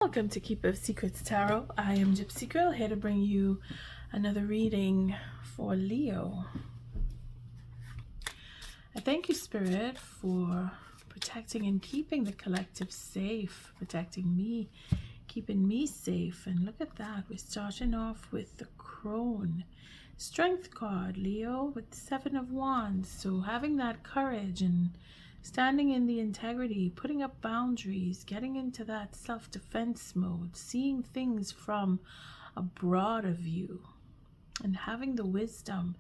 Welcome to Keeper of Secrets Tarot. I am Gypsy Girl, here to bring you another reading for Leo. I thank you, Spirit, for protecting and keeping the collective safe, protecting me, keeping me safe. And look at that, we're starting off with the Crone Strength card, Leo, with the Seven of Wands. So having that courage and standing in the integrity, putting up boundaries, getting into that self-defense mode, seeing things from a broader view, and having the wisdom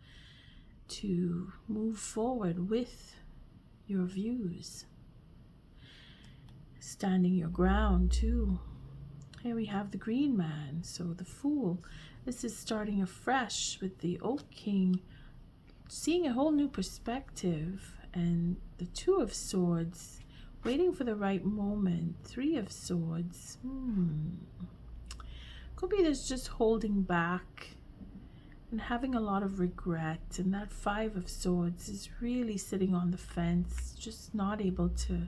to move forward with your views. Standing your ground too. Here we have the Green Man, so the Fool. This is starting afresh with the Oak King, seeing a whole new perspective. And the Two of Swords, waiting for the right moment. Three of Swords. Could be there's just holding back and having a lot of regret. And that Five of Swords is really sitting on the fence, just not able to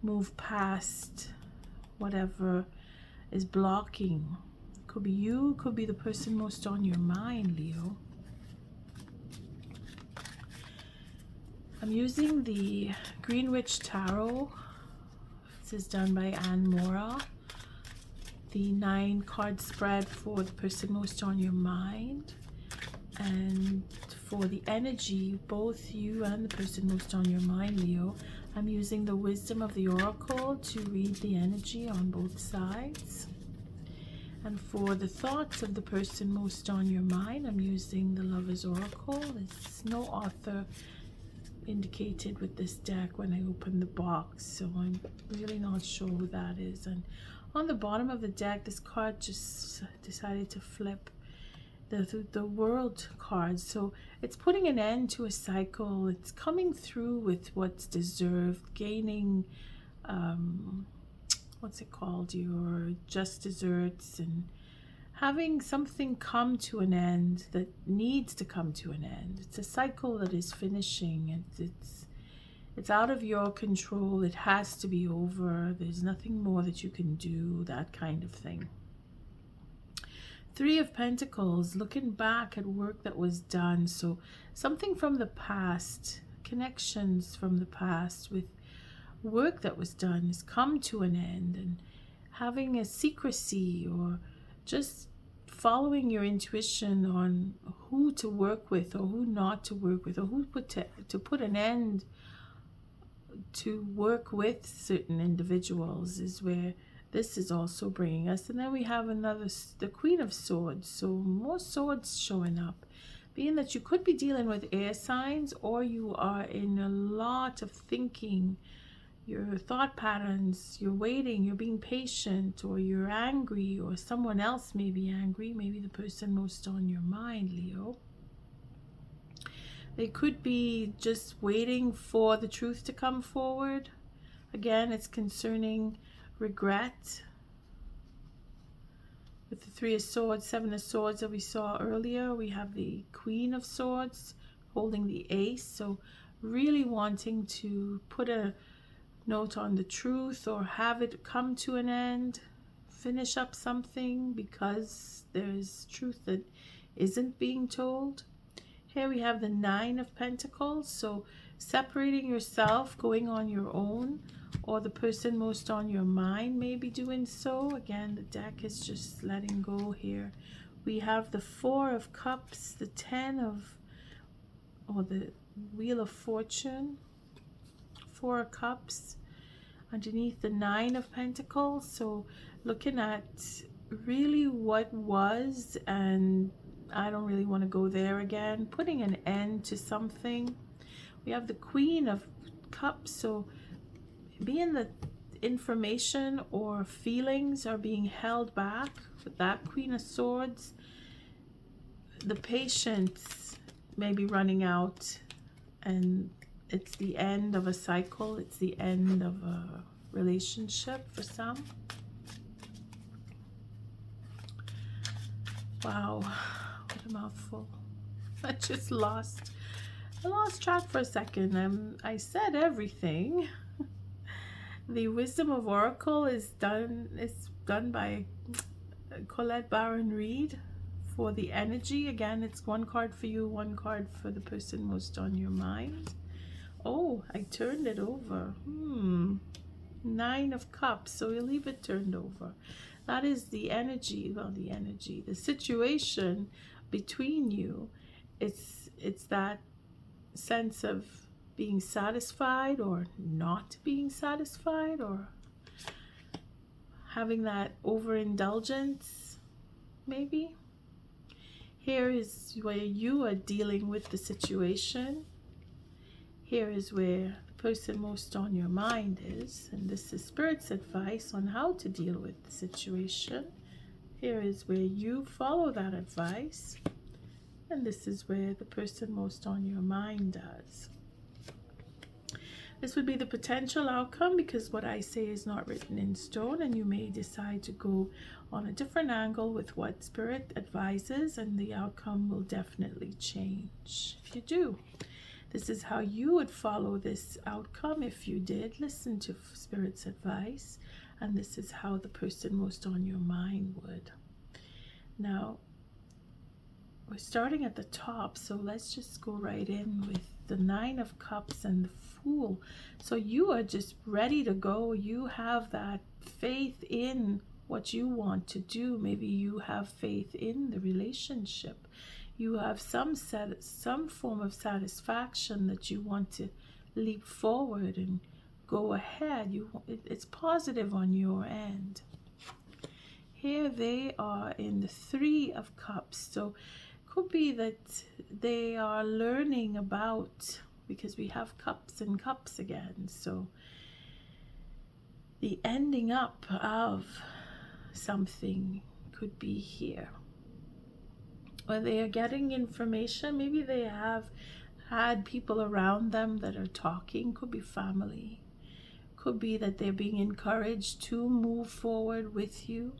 move past whatever is blocking. Could be you, could be the person most on your mind, Leo. I'm using the Green Witch Tarot. This is done by Ann Moura. The 9-card spread for the person most on your mind. And for the energy, both you and the person most on your mind, Leo, I'm using the Wisdom of the Oracle to read the energy on both sides. And for the thoughts of the person most on your mind, I'm using the Lover's Oracle. There's no author indicated with this deck when I open the box, so I'm really not sure who that is. And on the bottom of the deck, this card just decided to flip the World card, so it's putting an end to a cycle. It's coming through with what's deserved, gaining what's it called, your just desserts, and having something come to an end that needs to come to an end. It's a cycle that is finishing. It's out of your control. It has to be over. There's nothing more that you can do, that kind of thing. Three of Pentacles, looking back at work that was done. So something from the past, connections from the past with work that was done has come to an end, and having a secrecy or just following your intuition on who to work with or who not to work with, or who to put an end to work with certain individuals, is where this is also bringing us. And then we have the Queen of Swords, so more swords showing up, being that you could be dealing with air signs, or you are in a lot of thinking, your thought patterns, you're waiting, you're being patient, or you're angry, or someone else may be angry, maybe the person most on your mind, Leo. They could be just waiting for the truth to come forward. Again, it's concerning regret. With the Three of Swords, Seven of Swords that we saw earlier, we have the Queen of Swords holding the Ace, so really wanting to put a note on the truth or have it come to an end, finish up something because there's truth that isn't being told. Here we have the Nine of Pentacles, so separating yourself, going on your own, or the person most on your mind may be doing so. Again, the deck is just letting go here. We have the Four of Cups, the the Wheel of Fortune, Four of Cups underneath the Nine of Pentacles. So looking at really what was, and I don't really want to go there again, putting an end to something. We have the Queen of Cups, so being that information or feelings are being held back with that Queen of Swords, the patience may be running out, and it's the end of a cycle. It's the end of a relationship for some. Wow, what a mouthful. I lost track for a second. I said everything. The Wisdom of Oracle is done. It's done by Colette Baron-Reid for the energy. Again, it's one card for you, one card for the person most on your mind. Oh, I turned it over. 9 of Cups, so we'll leave it turned over. That is the energy, well, the situation between you. It's that sense of being satisfied or not being satisfied, or having that overindulgence, maybe. Here is where you are dealing with the situation. Here is where the person most on your mind is, and this is Spirit's advice on how to deal with the situation. Here is where you follow that advice, and this is where the person most on your mind does. This would be the potential outcome, because what I say is not written in stone, and you may decide to go on a different angle with what Spirit advises, and the outcome will definitely change if you do. This is how you would follow this outcome if you did listen to Spirit's advice, and this is how the person most on your mind would. Now, we're starting at the top, so let's just go right in with the 9 of Cups and the Fool. So you are just ready to go. You have that faith in what you want to do. Maybe you have faith in the relationship. You have some form of satisfaction that you want to leap forward and go ahead. It's positive on your end. Here they are in the 3 of Cups. So could be that they are learning about, because we have Cups and Cups again, so the ending up of something could be here. Or they are getting information. Maybe they have had people around them that are talking. Could be family. Could be that they're being encouraged to move forward with you.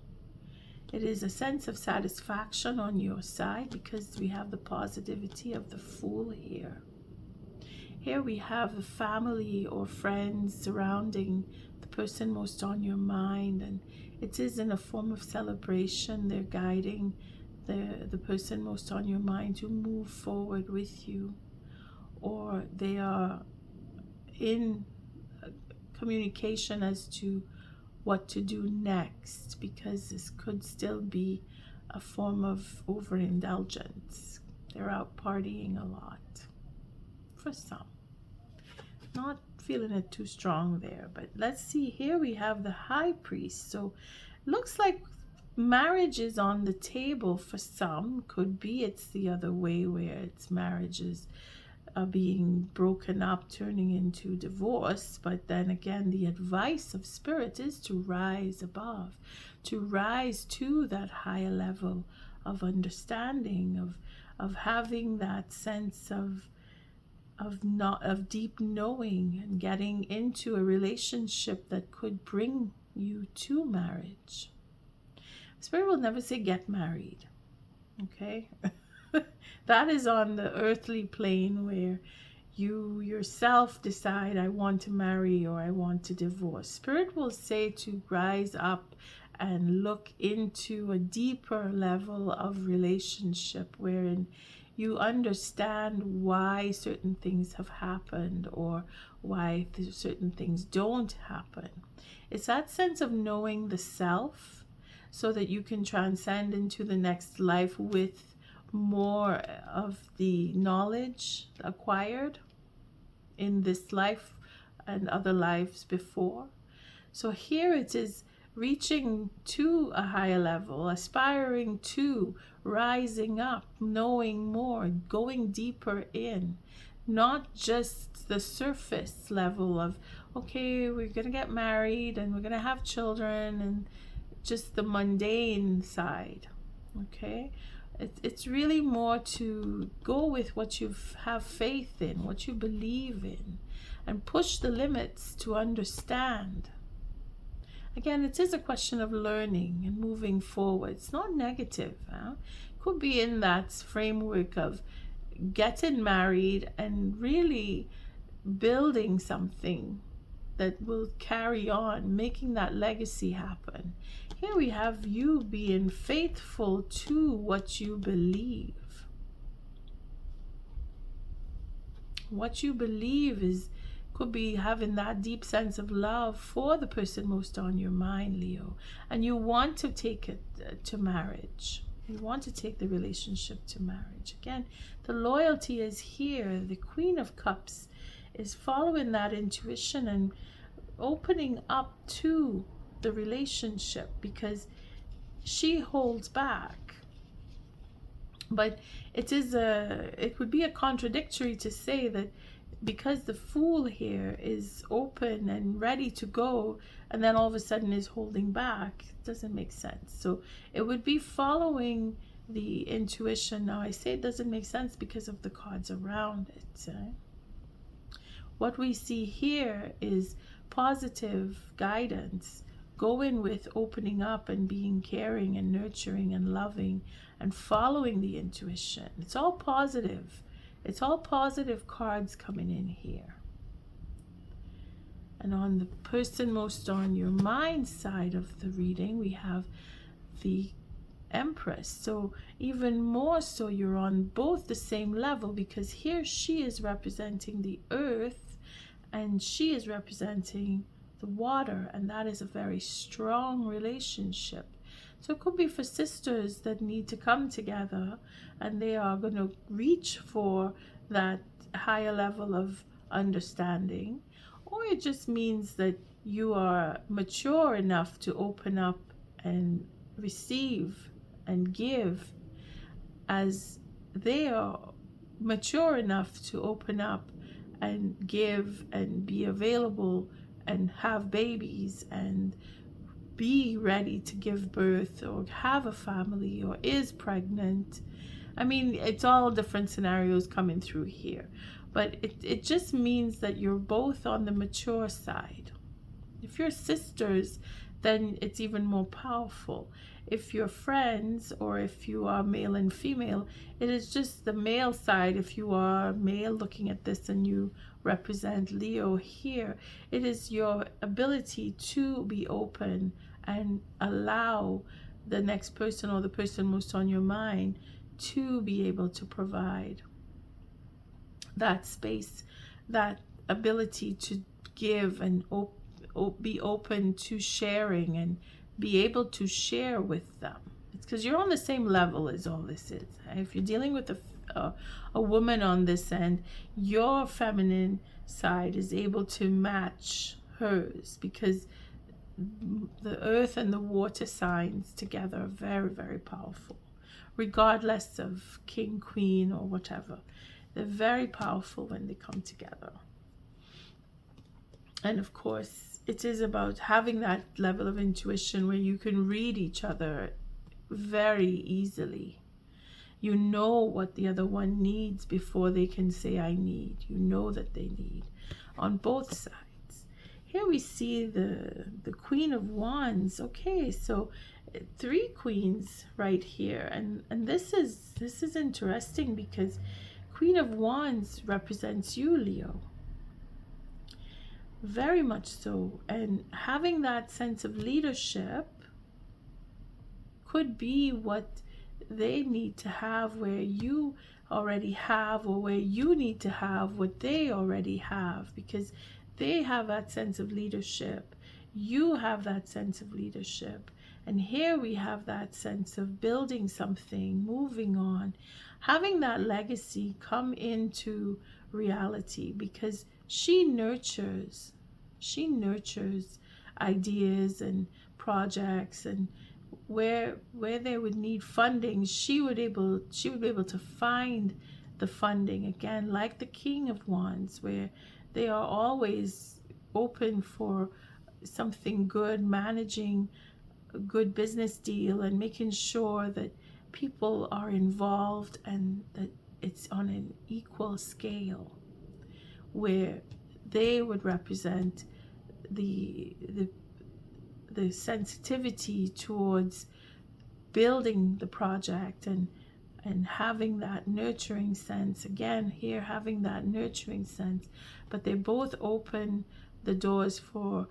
It is a sense of satisfaction on your side, because we have the positivity of the Fool here. Here we have the family or friends surrounding the person most on your mind, and it is in a form of celebration. They're guiding the person most on your mind to move forward with you, or they are in communication as to what to do next, because this could still be a form of overindulgence. They're out partying a lot for some. Not feeling it too strong there, but let's see. Here we have the High Priest. So looks like marriage is on the table for some. Could be it's the other way, where it's marriages are being broken up, turning into divorce. But then again, the advice of Spirit is to rise above, to rise to that higher level of understanding, of having that sense of deep knowing, and getting into a relationship that could bring you to marriage. Spirit will never say get married, okay? That is on the earthly plane, where you yourself decide, I want to marry or I want to divorce. Spirit will say to rise up and look into a deeper level of relationship, wherein you understand why certain things have happened, or why certain things don't happen. It's that sense of knowing the self, so that you can transcend into the next life with more of the knowledge acquired in this life and other lives before. So here it is reaching to a higher level, aspiring to, rising up, knowing more, going deeper in, not just the surface level of, okay, we're going to get married and we're going to have children, and just the mundane side, okay? It's really more to go with what you have faith in, what you believe in, and push the limits to understand. Again, it is a question of learning and moving forward. It's not negative. Could be in that framework of getting married and really building something that will carry on, making that legacy happen. Here we have you being faithful to what you believe. What you believe could be having that deep sense of love for the person most on your mind, Leo. And you want to take it to marriage. You want to take the relationship to marriage. Again, the loyalty is here. The Queen of Cups is following that intuition and opening up to the relationship because she holds back. But it would be a contradictory to say that because the Fool here is open and ready to go and then all of a sudden is holding back, it doesn't make sense. So it would be following the intuition. Now I say it doesn't make sense because of the cards around it. What we see here is positive guidance. Go in with opening up and being caring and nurturing and loving and following the intuition. It's all positive. It's all positive cards coming in here. And on the person most on your mind side of the reading, we have the Empress. So even more so, you're on both the same level because here she is representing the earth and she is representing the water, and that is a very strong relationship. So it could be for sisters that need to come together and they are going to reach for that higher level of understanding, or it just means that you are mature enough to open up and receive and give as they are mature enough to open up and give and be available and have babies and be ready to give birth or have a family or is pregnant. I mean, it's all different scenarios coming through here, but it just means that you're both on the mature side. If you're sisters, then it's even more powerful. If you're friends or if you are male and female, it is just the male side. If you are male looking at this and you represent Leo here, it is your ability to be open and allow the next person or the person most on your mind to be able to provide that space, that ability to give and be open to sharing and be able to share with them. It's because you're on the same level as all this is. If you're dealing with a woman on this end, your feminine side is able to match hers because the earth and the water signs together are very, very powerful, regardless of king, queen, or whatever. They're very powerful when they come together. And of course, it is about having that level of intuition where you can read each other very easily. You know what the other one needs before they can say, I need. You know that they need on both sides. Here we see the Queen of Wands. Okay, so 3 queens right here. And this is interesting because Queen of Wands represents you, Leo. Very much so. And having that sense of leadership could be what they need to have where you already have, or where you need to have what they already have, because they have that sense of leadership. You have that sense of leadership. And here we have that sense of building something, moving on, having that legacy come into reality, because she nurtures ideas and projects, and where they would need funding, she would be able to find the funding. Again, like the King of Wands, where they are always open for something good, managing a good business deal and making sure that people are involved and that it's on an equal scale, where they would represent the sensitivity towards building the project and having that nurturing sense. Again, here having that nurturing sense, but they're both open the doors for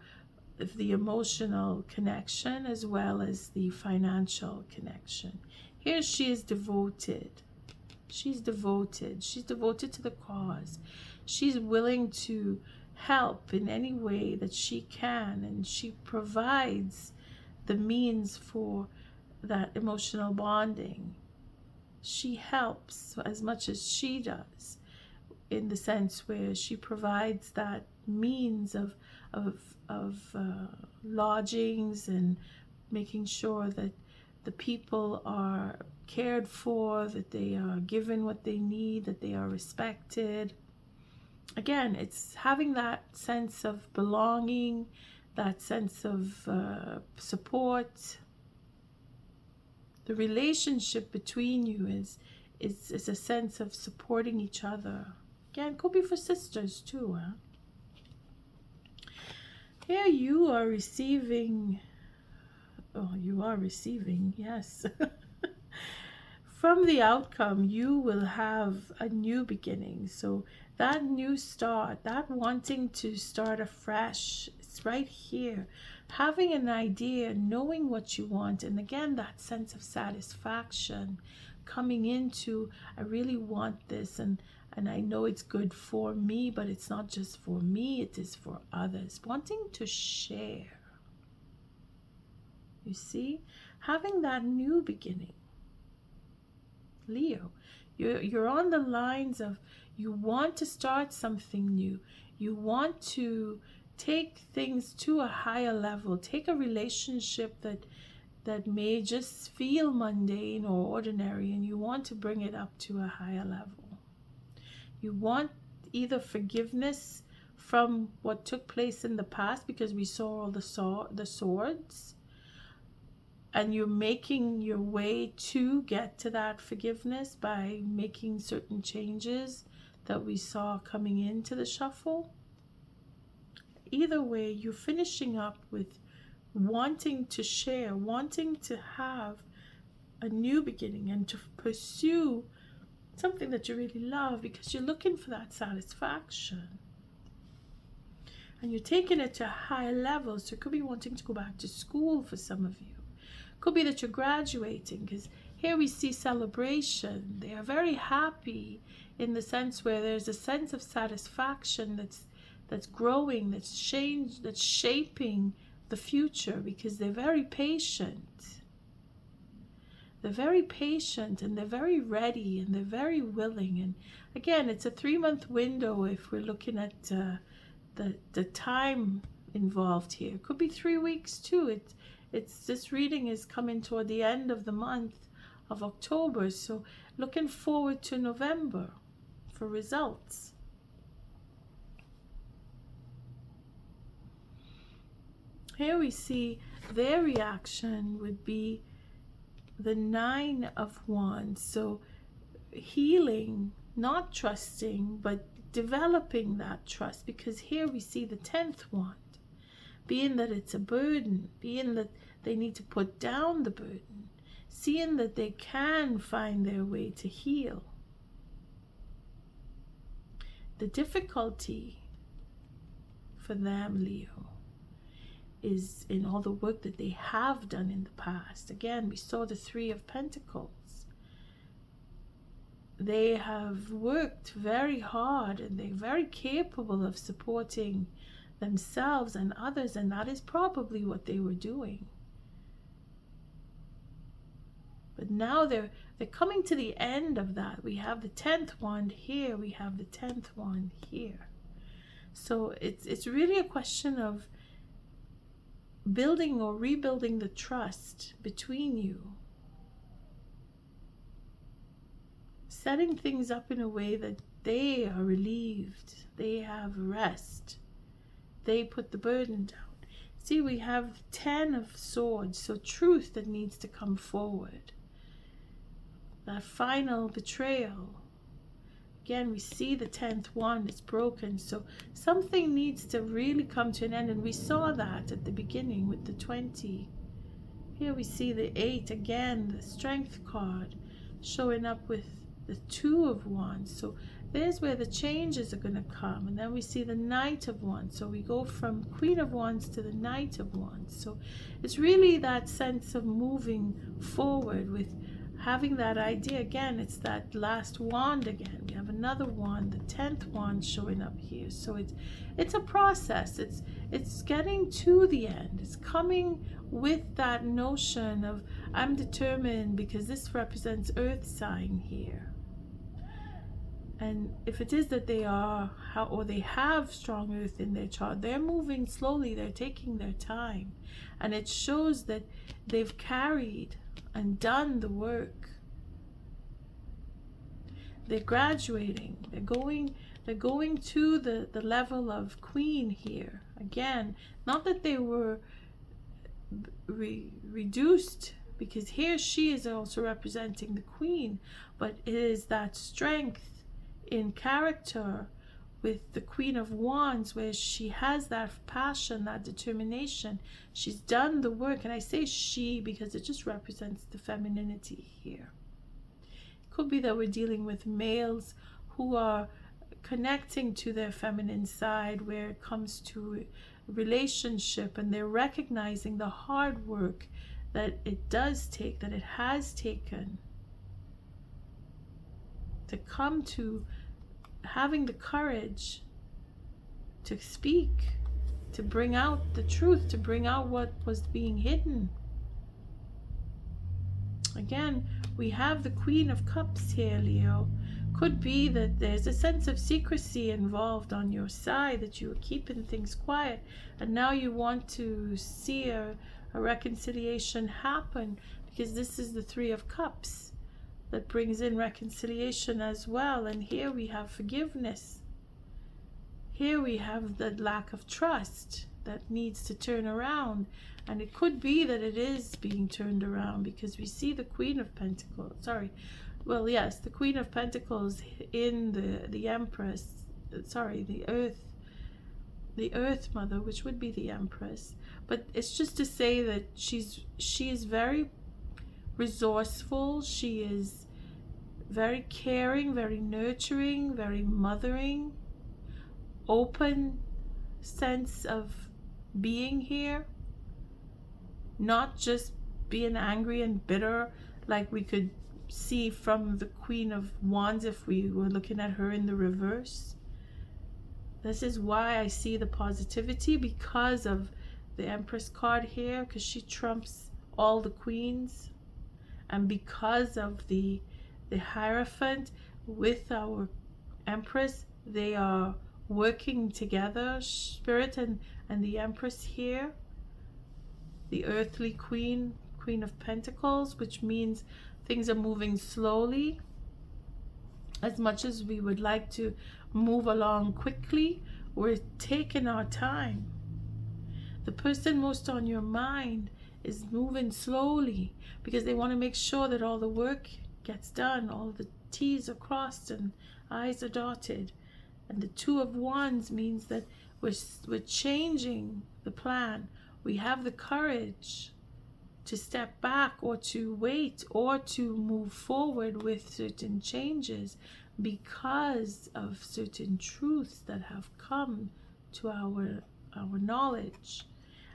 the emotional connection as well as the financial connection. Here she is devoted. She's devoted. She's devoted to the cause. She's willing to help in any way that she can, and she provides the means for that emotional bonding. She helps as much as she does, in the sense where she provides that means of lodgings and making sure that the people are cared for, that they are given what they need, that they are respected. Again, it's having that sense of belonging, that sense of support. The relationship between you is a sense of supporting each other. Again, could be for sisters too. Huh? Here you are receiving, yes. From the outcome, you will have a new beginning. So that new start, that wanting to start afresh, it's right here. Having an idea, knowing what you want, and again, that sense of satisfaction coming into, I really want this, and I know it's good for me, but it's not just for me, it is for others. Wanting to share. You see? Having that new beginning. Leo, you're on the lines of, you want to start something new. You want to take things to a higher level. Take a relationship that may just feel mundane or ordinary, and you want to bring it up to a higher level. You want either forgiveness from what took place in the past, because we saw all the swords, and you're making your way to get to that forgiveness by making certain changes that we saw coming into the shuffle. Either way, you're finishing up with wanting to share, wanting to have a new beginning and to pursue something that you really love, because you're looking for that satisfaction. And you're taking it to a higher level. So it could be wanting to go back to school for some of you. Could be that you're graduating, because here we see celebration. They are very happy in the sense where there's a sense of satisfaction that's growing, that's shaping the future, because they're very patient. They're very patient, and they're very ready, and they're very willing. And again, it's a 3-month window if we're looking at the time involved here. It could be 3 weeks too. This reading is coming toward the end of the month of October, so looking forward to November for results. Here we see their reaction would be the 9 of Wands. So healing, not trusting, but developing that trust, because here we see the 10th wand. Being that it's a burden, being that they need to put down the burden, seeing that they can find their way to heal. The difficulty for them, Leo, is in all the work that they have done in the past. Again, we saw the 3 of Pentacles. They have worked very hard, and they're very capable of supporting themselves and others, and that is probably what they were doing. But now they're coming to the end of that. We have the 10th wand here, we have the 10th wand here. So it's really a question of building or rebuilding the trust between you. Setting things up in a way that they are relieved, they have rest. They put the burden down. See, we have 10 of swords, so truth that needs to come forward. That final betrayal. Again, we see the 10th wand is broken, so something needs to really come to an end, and we saw that at the beginning with the 20. Here we see the 8 again, the strength card, showing up with the 2 of wands. So There's where the changes are going to come. And then we see the Knight of Wands. So we go from Queen of Wands to the Knight of Wands. So it's really that sense of moving forward with having that idea. Again, it's that last wand again. We have another wand, the 10th wand showing up here. So it's a process. It's getting to the end. It's coming with that notion of I'm determined, because this represents earth sign here. And if it is that they are, or they have strong earth in their chart, they're moving slowly, they're taking their time. And it shows that they've carried and done the work. They're graduating, they're going to the level of queen here. Again, not that they were reduced, because here she is also representing the queen, but it is that strength in character with the Queen of Wands, where she has that passion, that determination. She's done the work, and I say she because it just represents the femininity here. It could be that we're dealing with males who are connecting to their feminine side where it comes to relationship, and they're recognizing the hard work that it does take, that it has taken to come to having the courage to speak, to bring out the truth, to bring out what was being hidden. Again, we have the Queen of Cups here, Leo. Could be that there's a sense of secrecy involved on your side, that you were keeping things quiet, and now you want to see a reconciliation happen, because this is the Three of Cups that brings in reconciliation as well. And here we have forgiveness. Here we have the lack of trust that needs to turn around. And it could be that it is being turned around, because we see the Queen of Pentacles. The Queen of Pentacles in the Empress. The Earth Mother, which would be the Empress. But it's just to say that she is very resourceful. She is very caring, very nurturing, very mothering, open sense of being here, not just being angry and bitter like we could see from the Queen of Wands if we were looking at her in the reverse. This is why I see the positivity, because of the Empress card here, because she trumps all the queens. And because of the Hierophant with our Empress, they are working together, Spirit and the Empress here. The earthly Queen of Pentacles, which means things are moving slowly. As much as we would like to move along quickly, we're taking our time. The person most on your mind is moving slowly, because they want to make sure that all the work gets done, all the T's are crossed and I's are dotted. And the Two of Wands means that we're changing the plan. We have the courage to step back, or to wait, or to move forward with certain changes, because of certain truths that have come to our knowledge.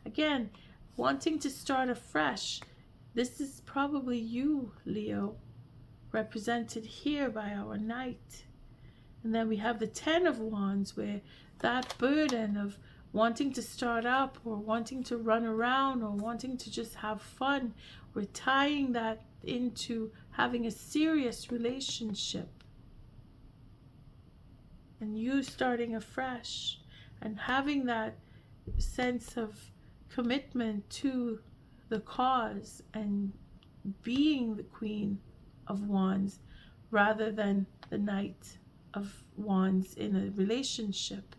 Again, wanting to start afresh. This is probably you, Leo, represented here by our Knight. And then we have the Ten of Wands, where that burden of wanting to start up, or wanting to run around, or wanting to just have fun, we're tying that into having a serious relationship. And you starting afresh, and having that sense of commitment to the cause, and being the Queen of Wands rather than the Knight of Wands in a relationship.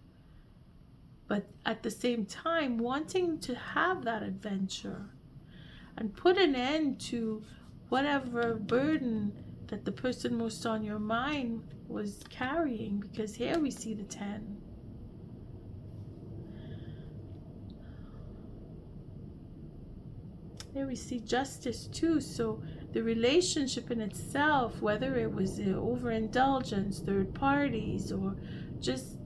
But at the same time, wanting to have that adventure and put an end to whatever burden that the person most on your mind was carrying, because here we see the 10. Here we see justice too. So the relationship in itself, whether it was overindulgence, third parties, or just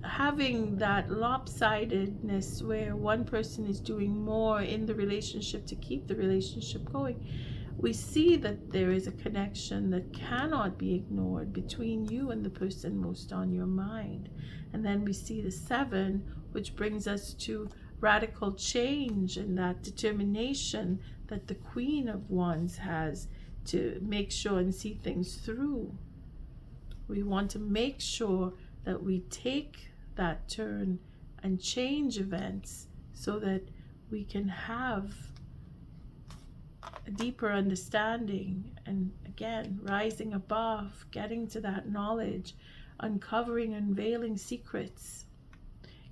having that lopsidedness where one person is doing more in the relationship to keep the relationship going, we see that there is a connection that cannot be ignored between you and the person most on your mind. And then we see the 7, which brings us to radical change and that determination that the Queen of Wands has to make sure and see things through. We want to make sure that we take that turn and change events so that we can have a deeper understanding, and again, rising above, getting to that knowledge, uncovering, unveiling secrets,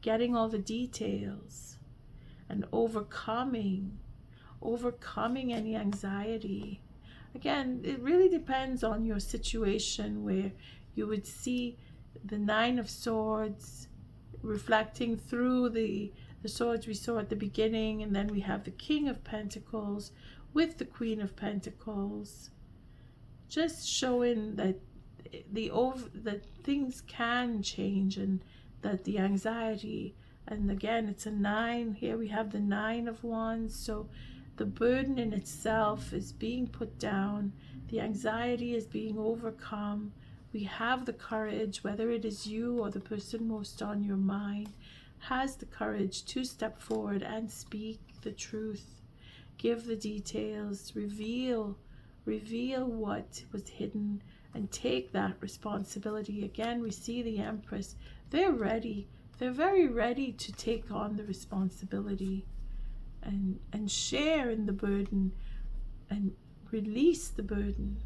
getting all the details, and overcoming any anxiety. Again, it really depends on your situation, where you would see the 9 of Swords reflecting through the swords we saw at the beginning, and then we have the King of Pentacles with the Queen of Pentacles, just showing that that things can change, and that the anxiety, and again it's a 9 here, we have the 9 of Wands, so the burden in itself is being put down, the anxiety is being overcome. We have the courage, whether it is you or the person most on your mind, has the courage to step forward and speak the truth, give the details, reveal what was hidden, and take that responsibility. Again, we see the Empress. They're ready. They're very ready to take on the responsibility and share in the burden and release the burden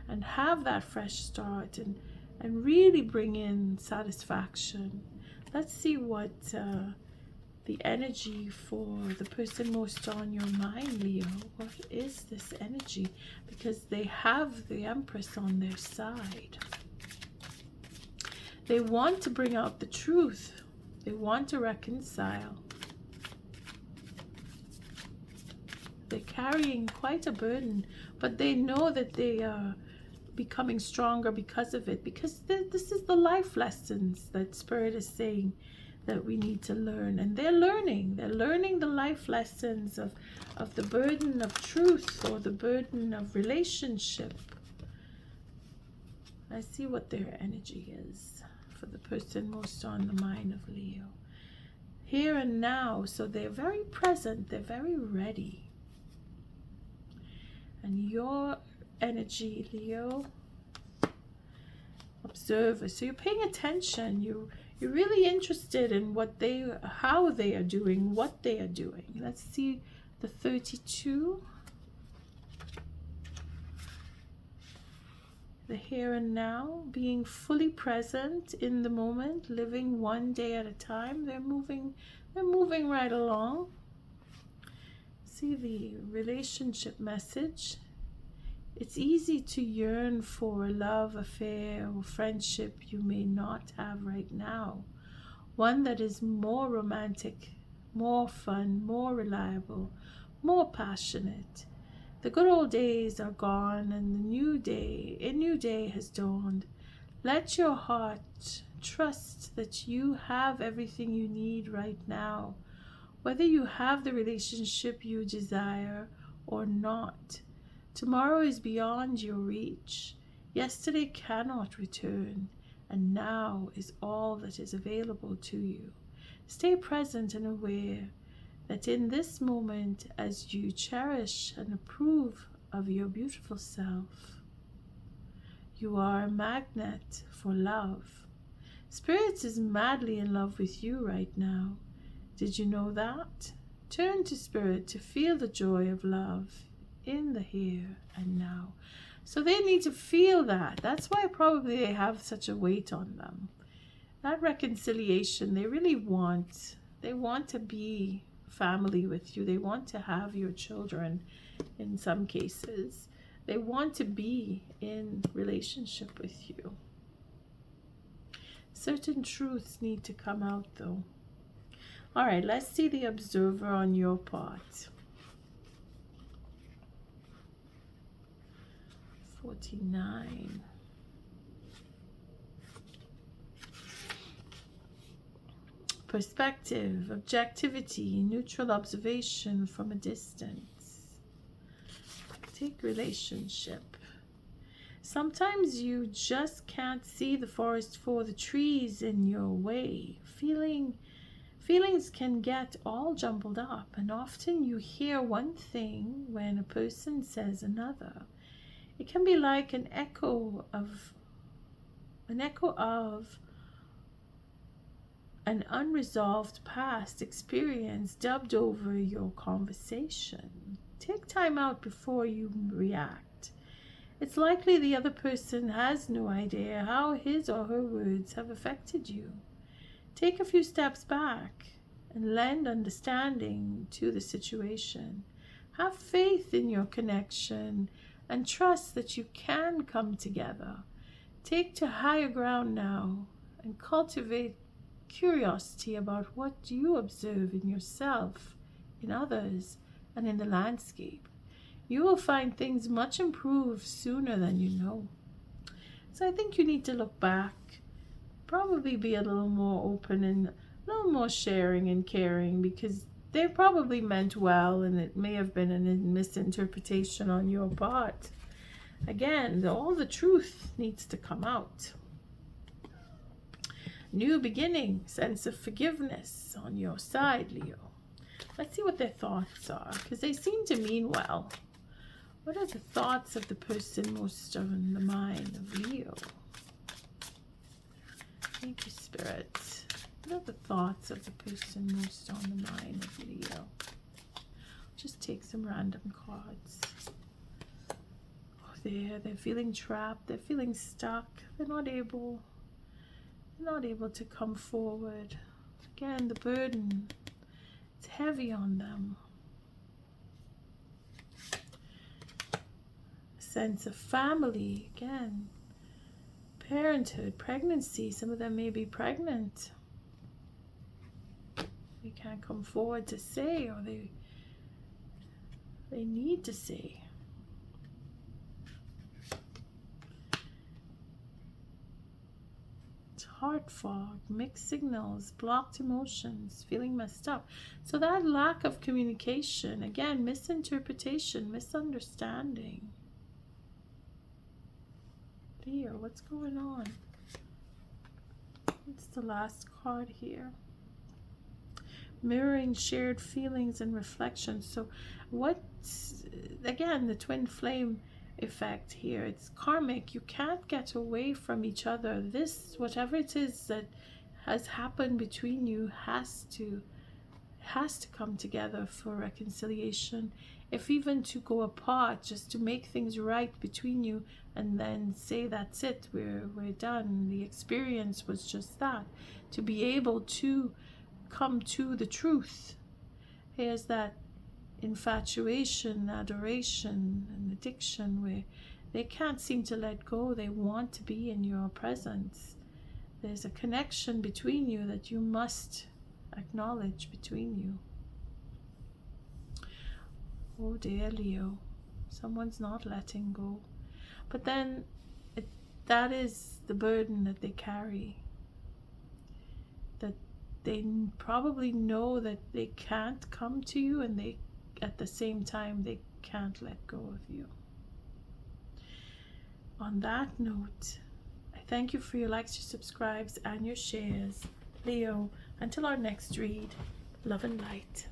and have that fresh start and really bring in satisfaction. Let's see what the energy for the person most on your mind, Leo. What is this energy? Because they have the Empress on their side. They want to bring out the truth. They want to reconcile. They're carrying quite a burden, but they know that they are becoming stronger because of it, because this is the life lessons that Spirit is saying that we need to learn, and they're learning the life lessons of the burden of truth, or the burden of relationship. Let's see what their energy is for the person most on the mind of Leo. Here and now, so they're very present, they're very ready. And your energy, Leo, observer. So you're paying attention. You're really interested in how they are doing, what they are doing. Let's see the 32. The here and now, being fully present in the moment, living one day at a time. They're moving right along. See the relationship message. It's easy to yearn for a love affair or friendship you may not have right now. One that is more romantic, more fun, more reliable, more passionate. The good old days are gone, and a new day has dawned. Let your heart trust that you have everything you need right now. Whether you have the relationship you desire or not, tomorrow is beyond your reach. Yesterday cannot return, and now is all that is available to you. Stay present and aware that in this moment, as you cherish and approve of your beautiful self, you are a magnet for love. Spirit is madly in love with you right now. Did you know that? Turn to Spirit to feel the joy of love in the here and now. So they need to feel that. That's why probably they have such a weight on them. That reconciliation, they really want. They want to be family with you. They want to have your children in some cases. They want to be in relationship with you. Certain truths need to come out though. All right, let's see the observer on your part. 49. Perspective, objectivity, neutral observation from a distance. Take relationship. Sometimes you just can't see the forest for the trees in your way. Feelings can get all jumbled up, and often you hear one thing when a person says another. It can be like an echo of an unresolved past experience dubbed over your conversation. Take time out before you react. It's likely the other person has no idea how his or her words have affected you. Take a few steps back and lend understanding to the situation. Have faith in your connection and trust that you can come together. Take to higher ground now and cultivate curiosity about what you observe in yourself, in others, and in the landscape. You will find things much improved sooner than you know. So I think you need to look back, probably be a little more open and a little more sharing and caring, because they probably meant well and it may have been a misinterpretation on your part. Again, all the truth needs to come out. New beginning, sense of forgiveness on your side, Leo. Let's see what their thoughts are, because they seem to mean well. What are the thoughts of the person most on the mind of Leo? Thank you, Spirit. What are the thoughts of the person most on the mind of Leo? Just take some random cards. Oh, they're feeling trapped. They're feeling stuck. They're not able to come forward. Again, the burden, it's heavy on them. A sense of family, again, parenthood, pregnancy. Some of them may be pregnant. They can't come forward to say, or they need to say. Heart fog, mixed signals, blocked emotions, feeling messed up. So that lack of communication, again, misinterpretation, misunderstanding. Leo, what's going on? What's the last card here? Mirroring shared feelings and reflections. So what's, again, the twin flame effect here. It's karmic. You can't get away from each other. This, whatever it is that has happened between you, has to come together for reconciliation. If even to go apart, just to make things right between you, and then say that's it, we're done. The experience was just that. To be able to come to the truth. Here's that infatuation, adoration, and addiction where they can't seem to let go. They want to be in your presence. There's a connection between you that you must acknowledge between you. Oh dear Leo, someone's not letting go. But then that is the burden that they carry. That they probably know that they can't come to you, and they at the same time they can't let go of you. On that note, I thank you for your likes, your subscribes, and your shares. Leo, until our next read, love and light.